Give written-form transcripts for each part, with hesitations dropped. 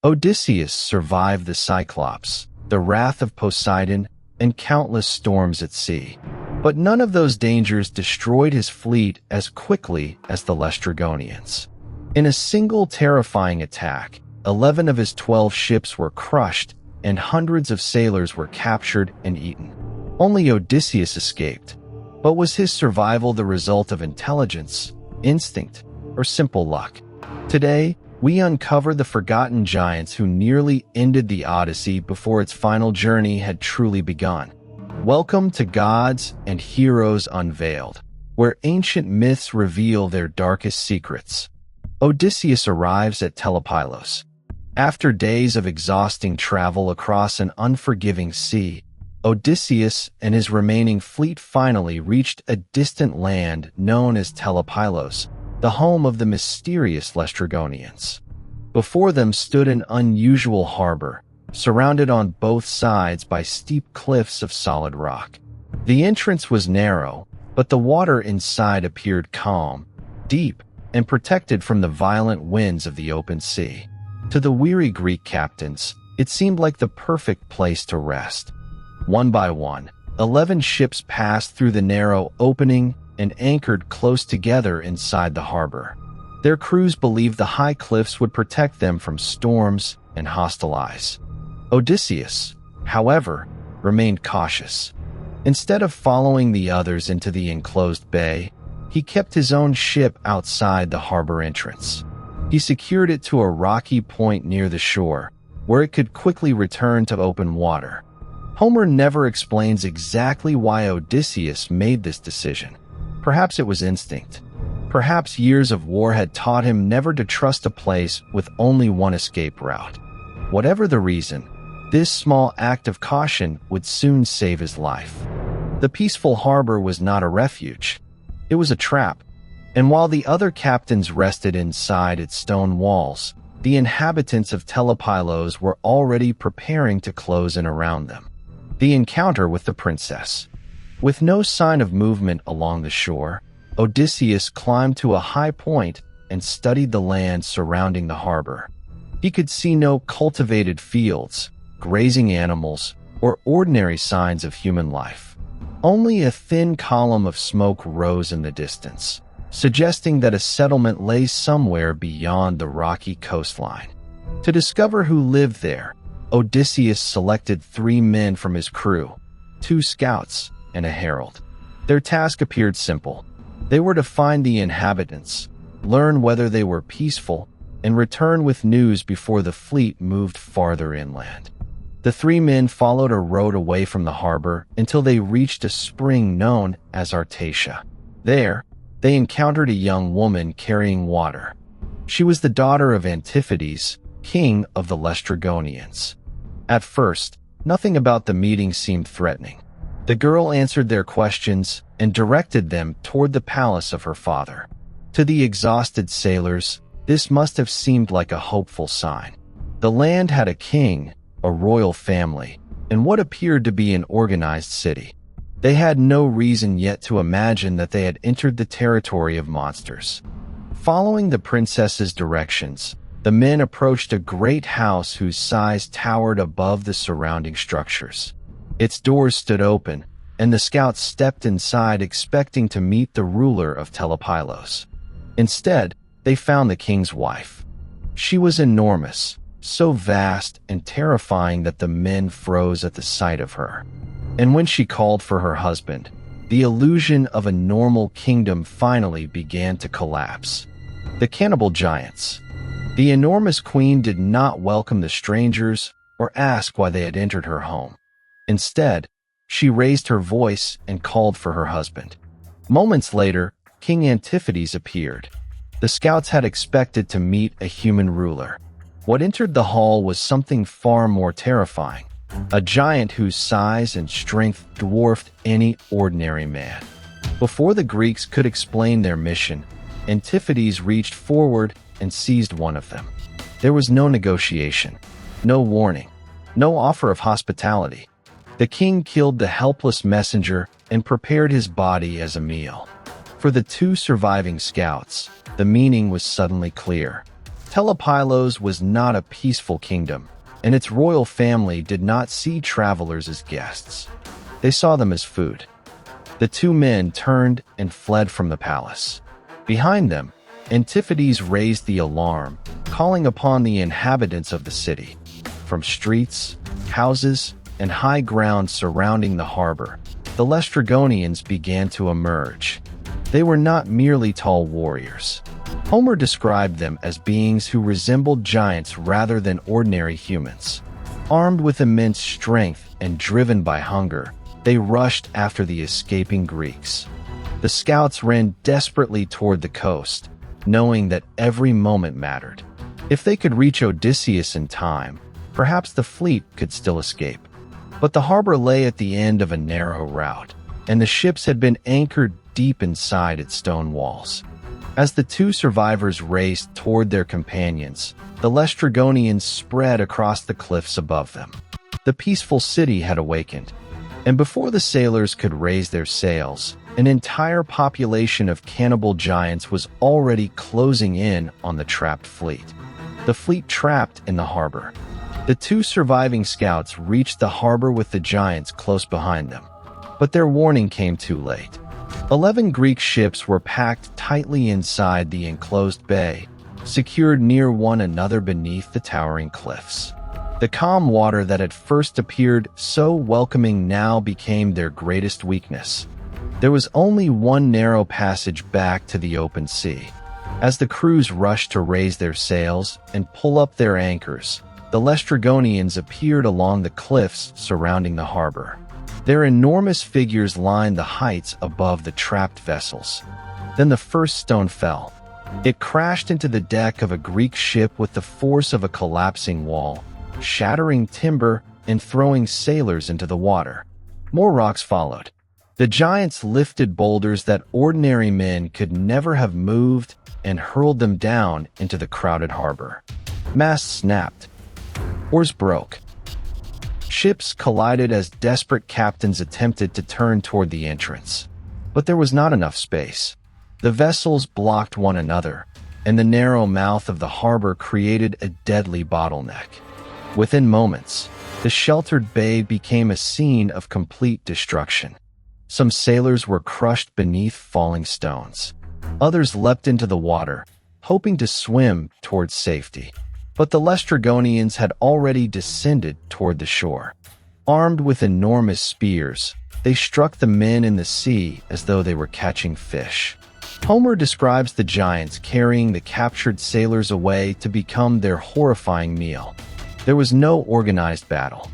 Odysseus survived the Cyclops, the wrath of Poseidon, and countless storms at sea. But none of those dangers destroyed his fleet as quickly as the Laestrygonians. In a single terrifying attack, 11 of his 12 ships were crushed, and hundreds of sailors were captured and eaten. Only Odysseus escaped. But was his survival the result of intelligence, instinct, or simple luck? Today, we uncover the forgotten giants who nearly ended the Odyssey before its final journey had truly begun. Welcome to Gods and Heroes Unveiled, where ancient myths reveal their darkest secrets. Odysseus arrives at Telepylos. After days of exhausting travel across an unforgiving sea, Odysseus and his remaining fleet finally reached a distant land known as Telepylos, the home of the mysterious Lestrigonians. Before them stood an unusual harbor, surrounded on both sides by steep cliffs of solid rock. The entrance was narrow, but the water inside appeared calm, deep, and protected from the violent winds of the open sea. To the weary Greek captains, it seemed like the perfect place to rest. One by one, 11 ships passed through the narrow opening and anchored close together inside the harbor. Their crews believed the high cliffs would protect them from storms and hostile eyes. Odysseus, however, remained cautious. Instead of following the others into the enclosed bay, he kept his own ship outside the harbor entrance. He secured it to a rocky point near the shore, where it could quickly return to open water. Homer never explains exactly why Odysseus made this decision. Perhaps it was instinct. Perhaps years of war had taught him never to trust a place with only one escape route. Whatever the reason, this small act of caution would soon save his life. The peaceful harbor was not a refuge. It was a trap. And while the other captains rested inside its stone walls, the inhabitants of Telepylos were already preparing to close in around them. The encounter with the princess. With no sign of movement along the shore, Odysseus climbed to a high point and studied the land surrounding the harbor. He could see no cultivated fields, grazing animals, or ordinary signs of human life. Only a thin column of smoke rose in the distance, suggesting that a settlement lay somewhere beyond the rocky coastline. To discover who lived there, Odysseus selected 3 men from his crew, 2 scouts, and a herald. Their task appeared simple. They were to find the inhabitants, learn whether they were peaceful, and return with news before the fleet moved farther inland. The 3 men followed a road away from the harbor until they reached a spring known as Artatia. There, they encountered a young woman carrying water. She was the daughter of Antiphates, king of the Lestrigonians. At first, nothing about the meeting seemed threatening. The girl answered their questions and directed them toward the palace of her father. To the exhausted sailors, this must have seemed like a hopeful sign. The land had a king, a royal family, and what appeared to be an organized city. They had no reason yet to imagine that they had entered the territory of monsters. Following the princess's directions, the men approached a great house whose size towered above the surrounding structures. Its doors stood open, and the scouts stepped inside expecting to meet the ruler of Telepylos. Instead, they found the king's wife. She was enormous, so vast and terrifying that the men froze at the sight of her. And when she called for her husband, the illusion of a normal kingdom finally began to collapse. The Cannibal giants. The enormous queen did not welcome the strangers or ask why they had entered her home. Instead, she raised her voice and called for her husband. Moments later, King Antiphates appeared. The scouts had expected to meet a human ruler. What entered the hall was something far more terrifying, a giant whose size and strength dwarfed any ordinary man. Before the Greeks could explain their mission, Antiphates reached forward and seized one of them. There was no negotiation, no warning, no offer of hospitality. The king killed the helpless messenger and prepared his body as a meal. For the 2 surviving scouts, the meaning was suddenly clear. Telepylos was not a peaceful kingdom, and its royal family did not see travelers as guests. They saw them as food. The two men turned and fled from the palace. Behind them, Antiphates raised the alarm, calling upon the inhabitants of the city. From streets, houses, and high ground surrounding the harbor, the Lestrigonians began to emerge. They were not merely tall warriors. Homer described them as beings who resembled giants rather than ordinary humans. Armed with immense strength and driven by hunger, they rushed after the escaping Greeks. The scouts ran desperately toward the coast, knowing that every moment mattered. If they could reach Odysseus in time, perhaps the fleet could still escape. But the harbor lay at the end of a narrow route, and the ships had been anchored deep inside its stone walls. As the two survivors raced toward their companions, the Lestrigonians spread across the cliffs above them. The peaceful city had awakened, and before the sailors could raise their sails, an entire population of cannibal giants was already closing in on the trapped fleet. The fleet trapped in the harbor. The two surviving scouts reached the harbor with the giants close behind them, but their warning came too late. 11 Greek ships were packed tightly inside the enclosed bay, secured near one another beneath the towering cliffs. The calm water that at first appeared so welcoming now became their greatest weakness. There was only one narrow passage back to the open sea. As the crews rushed to raise their sails and pull up their anchors, the Lestrigonians appeared along the cliffs surrounding the harbor. Their enormous figures lined the heights above the trapped vessels. Then the first stone fell. It crashed into the deck of a Greek ship with the force of a collapsing wall, shattering timber and throwing sailors into the water. More rocks followed. The giants lifted boulders that ordinary men could never have moved and hurled them down into the crowded harbor. Masts snapped. Oars broke. Ships collided as desperate captains attempted to turn toward the entrance. But there was not enough space. The vessels blocked one another, and the narrow mouth of the harbor created a deadly bottleneck. Within moments, the sheltered bay became a scene of complete destruction. Some sailors were crushed beneath falling stones. Others leapt into the water, hoping to swim towards safety. But the Lestrygonians had already descended toward the shore. Armed with enormous spears, they struck the men in the sea as though they were catching fish. Homer describes the giants carrying the captured sailors away to become their horrifying meal. There was no organized battle.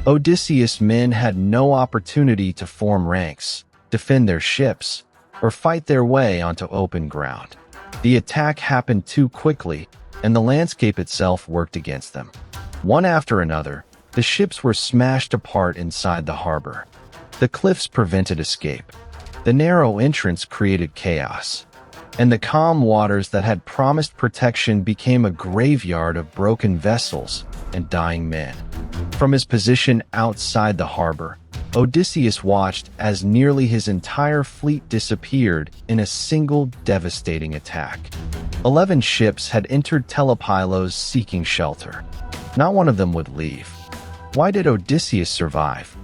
Odysseus' men had no opportunity to form ranks, defend their ships, or fight their way onto open ground. The attack happened too quickly, and the landscape itself worked against them. One after another, the ships were smashed apart inside the harbor. The cliffs prevented escape. The narrow entrance created chaos, and the calm waters that had promised protection became a graveyard of broken vessels and dying men. From his position outside the harbor, Odysseus watched as nearly his entire fleet disappeared in a single devastating attack. 11 ships had entered Telepylos seeking shelter. Not one of them would leave. Why did Odysseus survive?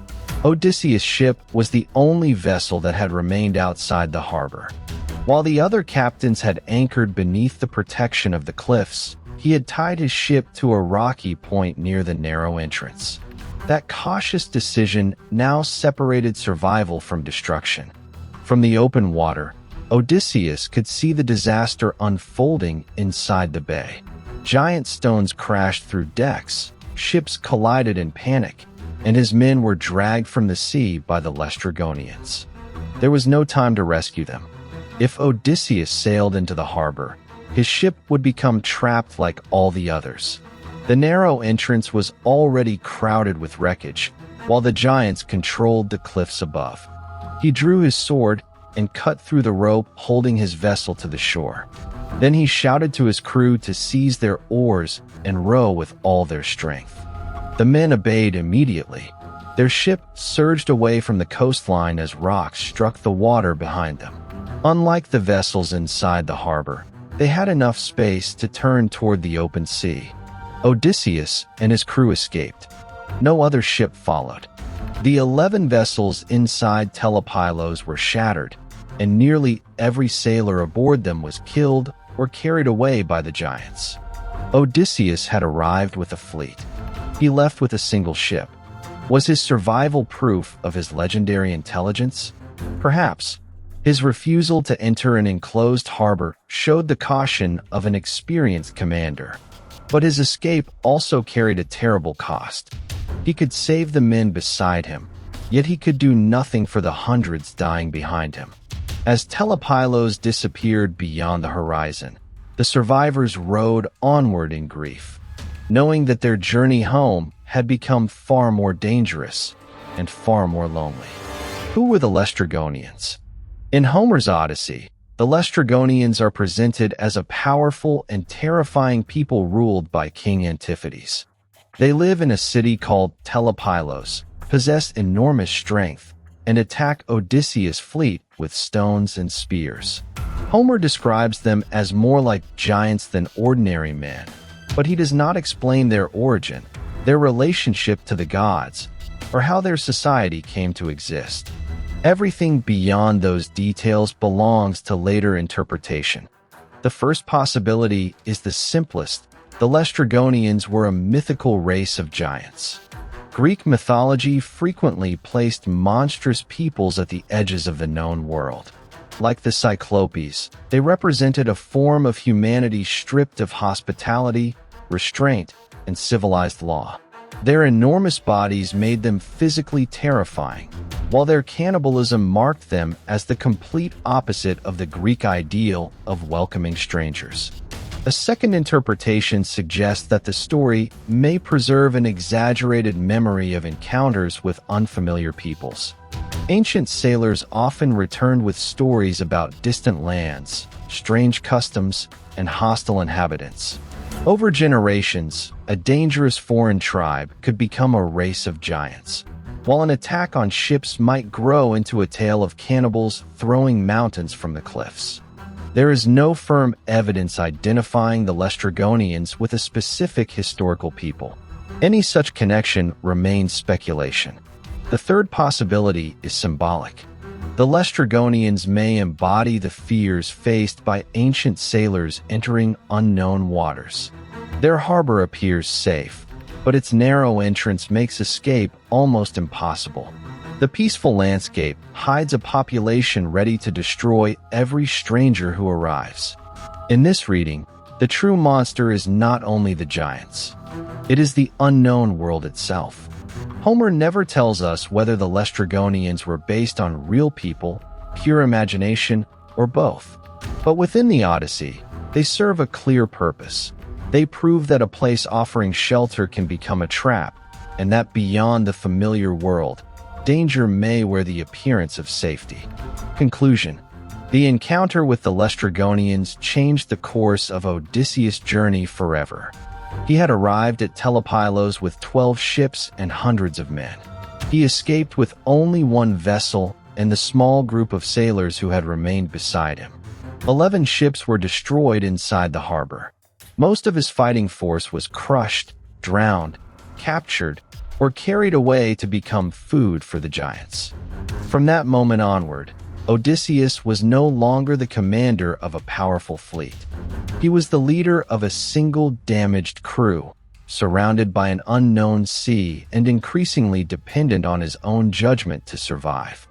Odysseus' ship was the only vessel that had remained outside the harbor. While the other captains had anchored beneath the protection of the cliffs, he had tied his ship to a rocky point near the narrow entrance. That cautious decision now separated survival from destruction. From the open water, Odysseus could see the disaster unfolding inside the bay. Giant stones crashed through decks, ships collided in panic, and his men were dragged from the sea by the Lestrygonians. There was no time to rescue them. If Odysseus sailed into the harbor, his ship would become trapped like all the others. The narrow entrance was already crowded with wreckage, while the giants controlled the cliffs above. He drew his sword and cut through the rope holding his vessel to the shore. Then he shouted to his crew to seize their oars and row with all their strength. The men obeyed immediately. Their ship surged away from the coastline as rocks struck the water behind them. Unlike the vessels inside the harbor, They had enough space to turn toward the open sea. Odysseus and his crew escaped. No other ship followed. The 11 vessels inside Telepylos were shattered, and nearly every sailor aboard them was killed or carried away by the giants. Odysseus had arrived with a fleet. He left with a single ship. Was his survival proof of his legendary intelligence? Perhaps. His refusal to enter an enclosed harbor showed the caution of an experienced commander. But his escape also carried a terrible cost. He could save the men beside him, yet he could do nothing for the hundreds dying behind him. As Telepylos disappeared beyond the horizon, the survivors rode onward in grief, knowing that their journey home had become far more dangerous and far more lonely. Who were the Laestrygonians? In Homer's Odyssey, the Lestrigonians are presented as a powerful and terrifying people ruled by King Antiphates. They live in a city called Telepylos, possess enormous strength, and attack Odysseus' fleet with stones and spears. Homer describes them as more like giants than ordinary men, but he does not explain their origin, their relationship to the gods, or how their society came to exist. Everything beyond those details belongs to later interpretation. The first possibility is the simplest. The Laestrygonians were a mythical race of giants. Greek mythology frequently placed monstrous peoples at the edges of the known world. Like the cyclops, they represented a form of humanity stripped of hospitality, restraint, and civilized law. Their enormous bodies made them physically terrifying, while their cannibalism marked them as the complete opposite of the Greek ideal of welcoming strangers. A second interpretation suggests that the story may preserve an exaggerated memory of encounters with unfamiliar peoples. Ancient sailors often returned with stories about distant lands, strange customs, and hostile inhabitants. Over generations, a dangerous foreign tribe could become a race of giants, while an attack on ships might grow into a tale of cannibals throwing mountains from the cliffs. There is no firm evidence identifying the Lestrygonians with a specific historical people. Any such connection remains speculation. The third possibility is symbolic. The Lestrygonians may embody the fears faced by ancient sailors entering unknown waters. Their harbor appears safe, but its narrow entrance makes escape almost impossible. The peaceful landscape hides a population ready to destroy every stranger who arrives. In this reading, the true monster is not only the giants. It is the unknown world itself. Homer never tells us whether the Laestrygonians were based on real people, pure imagination, or both. But within the Odyssey, they serve a clear purpose. They prove that a place offering shelter can become a trap, and that beyond the familiar world, danger may wear the appearance of safety. Conclusion: the encounter with the Laestrygonians changed the course of Odysseus' journey forever. He had arrived at Telepylos with 12 ships and hundreds of men. He escaped with only one vessel and the small group of sailors who had remained beside him. 11 ships were destroyed inside the harbor. Most of his fighting force was crushed, drowned, captured, or carried away to become food for the giants. From that moment onward, Odysseus was no longer the commander of a powerful fleet. He was the leader of a single damaged crew, surrounded by an unknown sea and increasingly dependent on his own judgment to survive.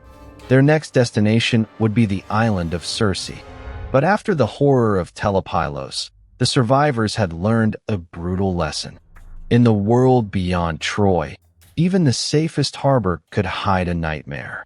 Their next destination would be the island of Circe. But after the horror of Telepylos, the survivors had learned a brutal lesson. In the world beyond Troy, even the safest harbor could hide a nightmare.